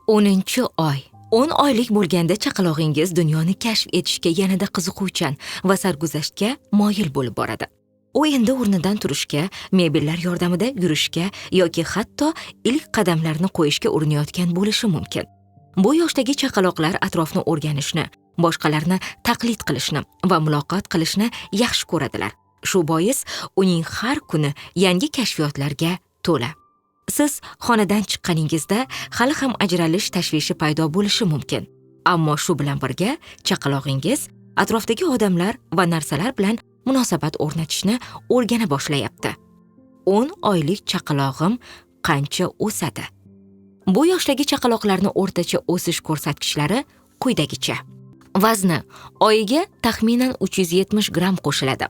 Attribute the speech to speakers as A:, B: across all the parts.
A: 10-oy. 10 oylik bo'lganda chaqalog'ingiz dunyoni kashf etishga yanada qiziquvchan va sarguzashtga moyil bo'lib boradi. U endi o'rnidan turishga, mebellar yordamida yurishga yoki hatto ilk qadamlarni qo'yishga urinayotgan bo'lishi mumkin. Bu yoshdagi chaqaloqlar atrofni o'rganishni, boshqalarni taqlid qilishni va muloqot qilishni yaxshi ko'radilar. Shu bois uning har kuni yangi kashfiyotlarga to'la. Siz xonadan chiqqaningizda hali ham ajralish tashvishi paydo bo'lishi mumkin. Ammo shu bilan birga chaqalog'ingiz atrofdagi odamlar va narsalar bilan munosabat o'rnatishni o'rgana boshlayapti. 10 oylik chaqalog'im qancha o'sadi? Bu yoshdagi chaqaloqlarning o'rtacha o'sish ko'rsatkichlari quyidagicha. Vazni oyiga taxminan 370 gramm qo'shiladi.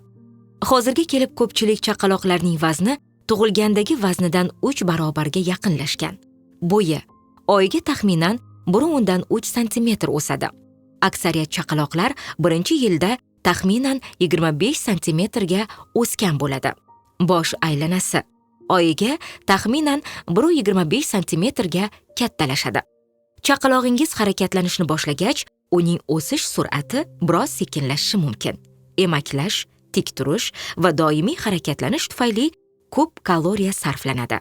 A: Hozirga kelib ko'pchilik chaqaloqlarning vazni tug'ilgandagi vaznidan 3 barobarga yaqinlashgan. Bo'yi oyiga taxminan 1.3 sm o'sadi. Aksariyat chaqaloqlar birinchi yilda taxminan 25 sm ga o'sgan bo'ladi. Bosh aylanasi oyiga taxminan 1.25 sm ga kattalashadi. Chaqalog'ingiz harakatlanishni boshlagach, uning o'sish sur'ati biroz sekinlashishi mumkin. Emaklash, tik turish va doimiy harakatlanish tufayli ko'p kaloriya sarflanadi.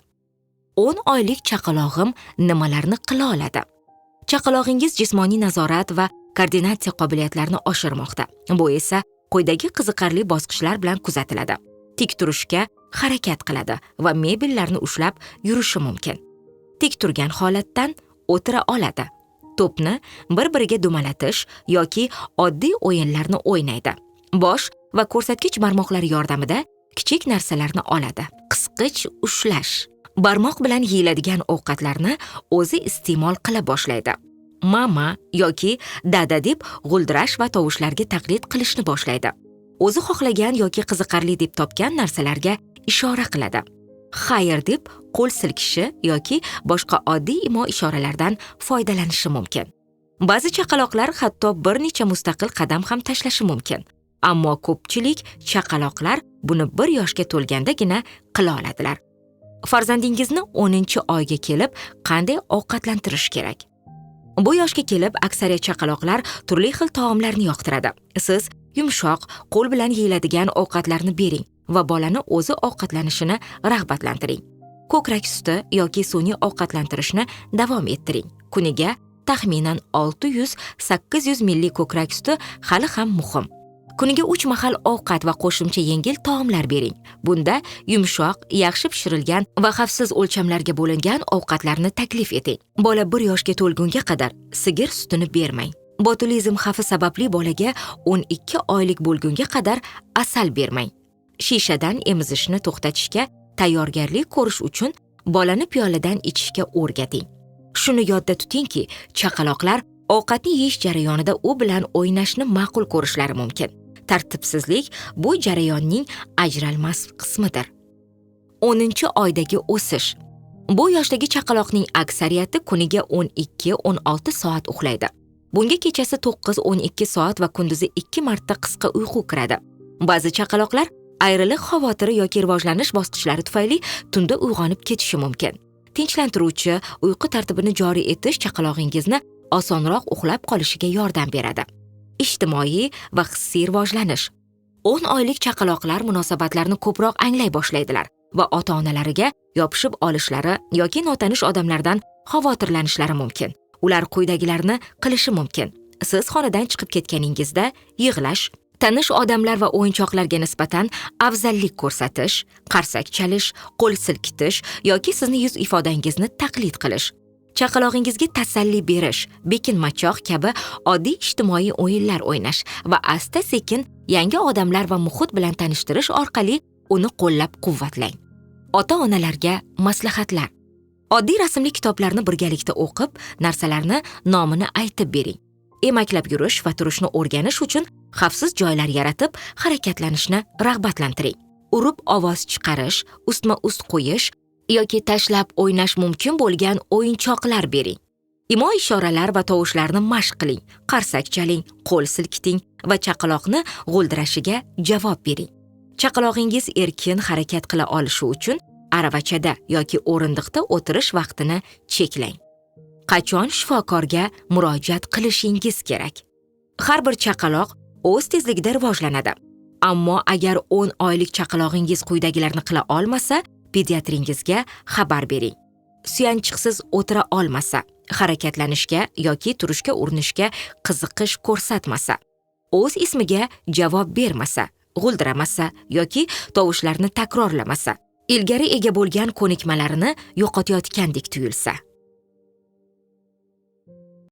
A: 10 oylik chaqalog'im nimalarni qila oladi? Chaqalog'ingiz jismoniy nazorat va koordinatsiya qobiliyatlarini oshirmoqda. Bu esa quyidagi qiziqarli bosqichlar bilan kuzatiladi. Tik turishga harakat qiladi va mebellarni ushlab yurishi mumkin. Tik turgan holatdan o'tira oladi. To'pni bir-biriga dumalatish yoki oddiy o'yinlarni o'ynaydi. Bosh va ko'rsatkich barmoqlari yordamida kichik narsalarni oladi. Qisqich ushlash. Barmoq bilan yeyiladigan ovqatlarni o'zi iste'mol qila boshlaydi. Mama yoki dada deb g'uldirash va tovushlarga taqlid qilishni boshlaydi. O'zi xohlagan yoki qiziqarli deb topgan narsalarga ishora qiladi. Xayr deb qo'l silkishi yoki boshqa oddiy imo ishoralardan foydalanishi mumkin. Ba'zi chaqaloqlar hatto bir necha mustaqil qadam ham tashlashi mumkin. Ammo ko'pchilik chaqaloqlar buni 1 yoshga to'lgandagina qila oladilar. Farzandingizni 10-oyga kelib qanday ovqatlantirish kerak? Bu yoshga kelib aksariyat chaqaloqlar turli xil taomlarni yoqtiradi. Siz yumshoq, qo'l bilan yeyiladigan ovqatlarni bering va bolani o'zi ovqatlanishini rag'batlantiring. Ko'krak suti yoki sun'iy ovqatlantirishni davom ettiring. Kuniga taxminan 600-800 milli ko'krak suti hali ham muhim. Kuniga 3 mahal ovqat va qo'shimcha yengil taomlar bering. Bunda yumshoq, yaxshi pishirilgan va xavfsiz o'lchamlarga bo'lingan ovqatlarni taklif eting. Bola 1 yoshga to'lgunga qadar sigir sutini bermang. Botulizm xavfi sababli bolaga 12 oylik bo'lgunga qadar asal bermang. Shishadan emizishni to'xtatishga tayyorgarlik ko'rish uchun bolani piyoladan ichishga o'rgating. Shuni yodda tutingki, chaqaloqlar ovqatni yeyish jarayonida u bilan o'ynashni ma'qul ko'rishlari mumkin. Tartibsizlik bu jarayonning ajralmas qismidir. 10-oydagi o'sish. Bu yoshdagi chaqaloqning aksariyati kuniga 12-16 soat uxlaydi. Bunga kechasi 9-12 soat va kunduzi 2 marta qisqa uyqu kiradi. Ba'zi chaqaloqlar ayriliq xavotiri yoki rivojlanish bosqichlari tufayli tunda uyg'onib ketishi mumkin. Tinchlantiruvchi uyqu tartibini joriy etish chaqalog'ingizni osonroq uxlab qolishiga yordam beradi. Ijtimoiy va hissiy rivojlanish. 10 oylik chaqaloqlar munosabatlarni ko'proq anglay boshlaydilar va ota-onalariga yopishib olishlari yoki notanish odamlardan xavotirlanishlari mumkin. Ular quyidagilarni qilishi mumkin. Siz xonadan chiqib ketganingizda yig'lash, tanish odamlar va o'yinchoqlarga nisbatan afzallik ko'rsatish, qarsak chalish, qo'l silkitish yoki sizni yuz ifodangizni taqlid qilish. Chaqalog'ingizga tasalli berish, bekinmachoq kabi oddiy ijtimoiy o'yinlar o'ynash va asta-sekin yangi odamlar va muhit bilan tanishtirish orqali uni qo'llab-quvvatlang. Ota-onalarga maslahatlar. Oddiy rasmli kitoblarni birgalikda o'qib, narsalarni nomini aytib bering. Emaklab yurish va turishni o'rganish uchun xavfsiz joylar yaratib, harakatlanishni rag'batlantiring. Urib ovoz chiqarish, ustma-ust qo'yish yoki tashlab o'ynash mumkin bo'lgan o'yinchoqlar bering. Imo ishoralar va tovushlarni mashq qiling, qarsak chaling, qo'l silkiting va chaqaloqni g'uldirashiga javob bering. Chaqalog'ingiz erkin harakat qila olishi uchun aravachada yoki o'rindiqda o'tirish vaqtini cheklang. Qachon shifokorga murojaat qilishingiz kerak? Har bir chaqaloq o'z tezligida rivojlanadi. Ammo agar 10 oylik chaqalog'ingiz quyidagilarni qila olmasa, pediatringizga xabar bering. Suyanchiqsiz o'tira olmasa, harakatlanishga yoki turishga urinishga qiziqish ko'rsatmasa, o'z ismiga javob bermasa, g'uldiramasa yoki tovushlarni takrorlamasa, ilgari ega bo'lgan ko'nikmalarini yo'qotayotgandek tuyulsa,